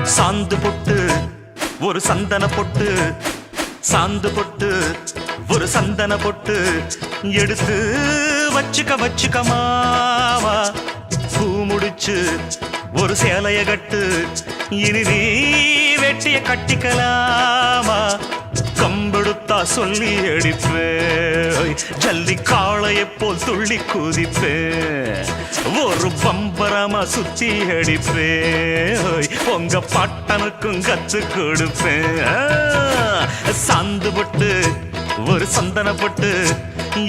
சாந்து பொட்டு ஒரு சந்தன பொட்டு, சாந்து பொட்டு ஒரு சந்தன பொட்டு எடுத்து வச்சுக்க வச்சுக்க மாவா. பூ முடிச்சு ஒரு சேலைய கட்டு, இனி நீ வெட்டிய கட்டிக்கலாமா. கம்பெடுத்தா சொல்லி அடிப்பேன், ஜல்லி காளையை போல் துள்ளி குதிப்பேன், ஒரு பம்பரமா சுத்தி அடிப்பேன், உங்க பட்டனுக்கும் கத்து கொடுப்பேன். சாந்து பொட்டு ஒரு சந்தன பொட்டு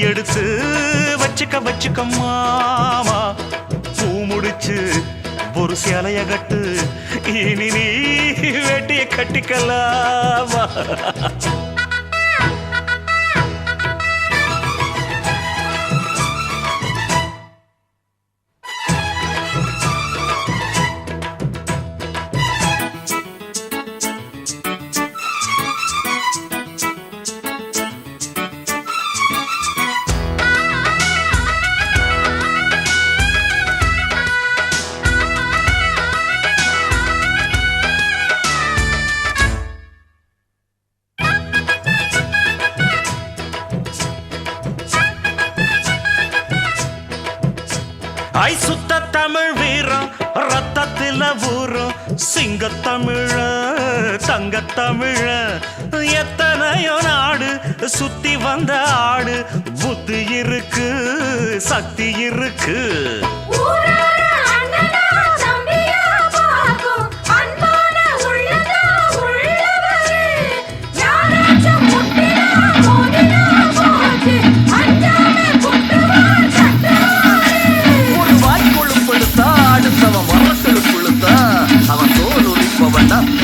எடுத்து வச்சுக்க வச்சுக்க மாமா. பூ முடிச்சு ஒரு சேலைய கட்டு, இனி நீ வேட்டிய கட்டிக்கலாமா. ஐ சுத்த தமிழ் வீரம் ரத்தத்தில ஊரும், சிங்க தமிழ தங்க தமிழ, எத்தனையோ நாடு சுத்தி வந்த ஆடு, புத்தி இருக்கு சக்தி இருக்கு.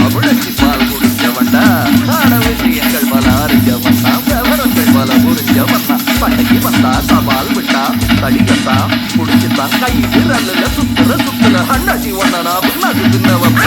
அவளுக்கு பால் குடிச்சவண்டா, ஆட விஷயங்கள் பல அறிஞ்சவண்டா, விவரங்கள் பல புரிஞ்சவண்டா, பட்டைக்கு வந்தா சவால் விட்டா தடியத்தான் குடிச்சுத்தான் கை விரல்ல சுத்துற சுத்துல அண்ணாச்சி ஒன்னா பின்னாடி தின்னவன்.